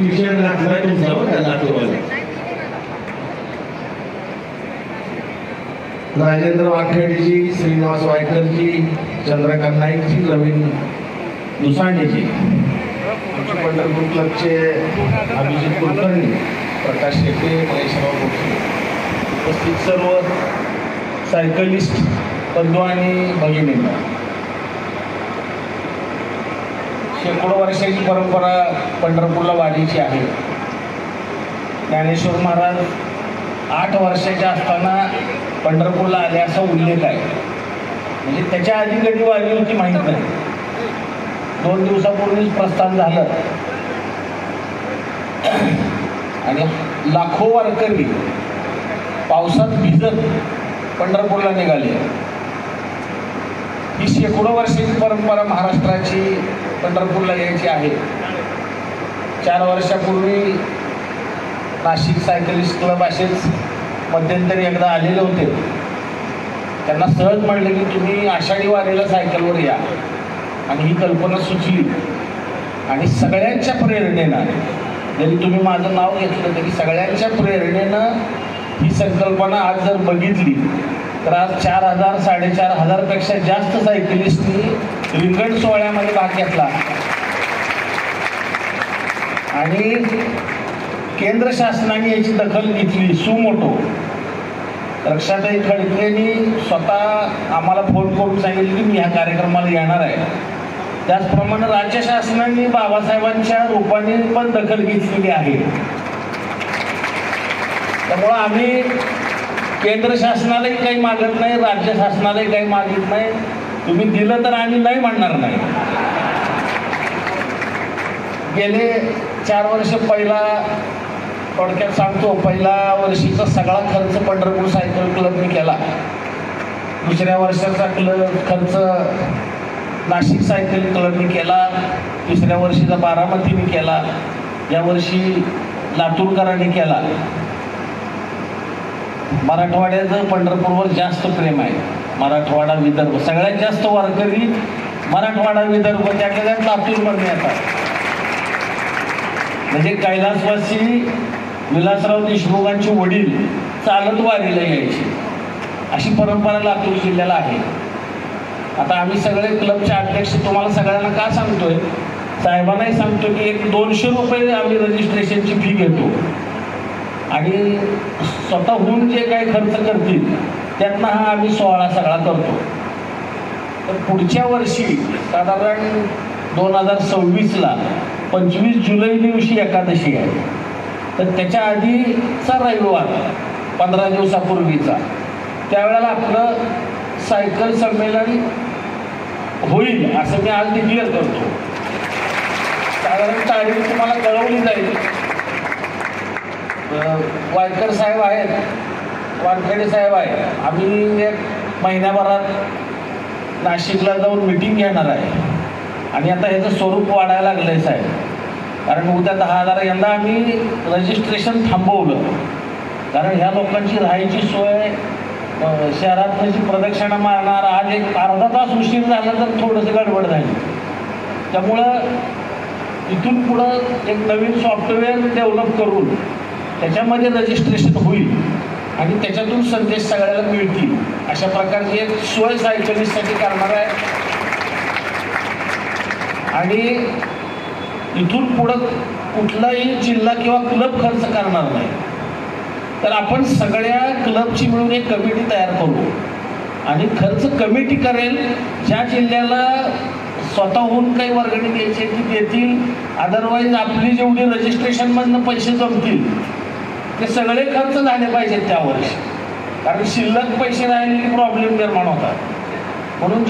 T shirt घातलाय तुमचा बघा लातूरवाला. राजेंद्र वाखेडजी, श्रीनिवास वायकरजी, चंद्रकांत नाईकजी, नवीन दुसाणीजी, आमचे पंढरपूर क्लबचे अभिजित कुलकर्णी, प्रकाश शेट्टे, महेशराव गोखले, उपस्थित सर्व सायकलिस्ट बंधू आणि भगिनींना, शेकडो वर्षाची परंपरा पंढरपूरला वाढीची आहे. ज्ञानेश्वर महाराज 8 वर्षाचे असताना पंढरपूरला आले असा उल्लेख आहे. म्हणजे त्याच्या आधी कधी वारी होती माहीत नाही. 2 दिवसापूर्वीच प्रस्थान झालं आणि लाखो वारकरी पावसात भिजत पंढरपूरला निघाले. ही शेकडो वर्षाची परंपरा महाराष्ट्राची पंढरपूरला यायची आहे. 4 वर्षापूर्वी नाशिक सायकलिस्ट क्लब असेच मध्यंतरी एकदा आलेले होते. त्यांना सहज म्हणलं की तुम्ही आषाढी वारीला सायकलवर या, आणि ही कल्पना सुचली. आणि सगळ्यांच्या प्रेरणेनं, जरी तुम्ही माझं नाव घेतलं तरी सगळ्यांच्या प्रेरणेनं ही संकल्पना आज जर बघितली तर आज 4,000 4,500 पेक्षा जास्त सायकलिस्टनी रिंगण सोहळ्यामध्ये भाग घेतला. आणि केंद्र शासनाने याची दखल घेतली सुमोटो. रक्षाताई खडकेंनी स्वतः आम्हाला फोन करून सांगितलं की मी ह्या कार्यक्रमाला येणार आहे. त्याचप्रमाणे राज्य शासनाने बाबासाहेबांच्या रूपाने पण दखल घेतलेली आहे. त्यामुळं आम्ही केंद्र शासनालाही काही मागत नाही, राज्य शासनालाही काही मागत नाही. तुम्ही दिलं तर आम्ही नाही म्हणणार नाही. गेले 4 वर्ष पहिला थोडक्यात सांगतो, पहिल्या वर्षीचा सगळा खर्च पंढरपूर सायकल क्लबने केला. दुसऱ्या वर्षाचा खर्च नाशिक सायकल क्लबने केला. तिसऱ्या वर्षीचा बारामतीने केला. यावर्षी लातूरकरांनी केला. मराठवाड्याचं पंढरपूरवर जास्त प्रेम आहे. मराठवाडा विदर्भ सगळ्यात जास्त वारकरी मराठवाडा विदर्भ त्याच्या लातूरमध्ये येतात. म्हणजे कैलासवासी विलासराव देशमुखांचे वडील चालत वारीला यायचे, अशी परंपरा लातूर जिल्ह्याला आहे. आता आम्ही सगळे क्लबचे अध्यक्ष तुम्हाला सगळ्यांना का सांगतोय, साहेबांनाही सांगतो की 200 रुपये आम्ही रजिस्ट्रेशनची फी घेतो आणि स्वतःहून जे काही खर्च करतील त्यातनं हा आम्ही सोहळा सगळा करतो. तर पुढच्या वर्षी साधारण 2026ला 25 जुलै दिवशी एकादशी आहे. तर त्याच्या आधीचा रविवार 15 दिवसापूर्वीचा, त्यावेळेला आपलं सायकल संमेलन होईल असं मी आज डिक्लेअर करतो. साधारण तारीख तुम्हाला कळवली जाईल. वायकर साहेब आहेत, वानखेडे साहेब आहेत. आम्ही 1 महिन्याभरात नाशिकला जाऊन मिटिंग घेणार आहे. आणि आता ह्याचं स्वरूप वाढायला लागलं आहे साहेब, कारण उद्या 10,000 यंदा आम्ही रजिस्ट्रेशन थांबवलं. कारण ह्या लोकांची राहायची सोय, शहरात म्हणजे प्रदक्षिणा मारणार, आज एक अर्धा तास उशीर झाला तर थोडंसं गडबड झाली. त्यामुळं इथून पुढं एक नवीन सॉफ्टवेअर डेव्हलप करून त्याच्यामध्ये रजिस्ट्रेशन होईल आणि त्याच्यातून संदेश सगळ्याला मिळतील, अशा प्रकारची एक सोय सायकलिस्टसाठी करणार आहे. आणि इथून पुढं कुठलाही जिल्हा किंवा क्लब खर्च करणार नाही. तर आपण सगळ्या क्लबची मिळून एक कमिटी तयार करू आणि खर्च कमिटी करेल. ज्या जिल्ह्याला स्वतःहून काही वर्गणी द्यायची ती देतील. अदरवाईज आपली जेवढी रजिस्ट्रेशनमधनं पैसे जमतील ते सगळे खर्च झाले पाहिजेत त्या वर्षी, कारण शिल्लक पैसे राहिलेले प्रॉब्लेम निर्माण होतात. म्हणून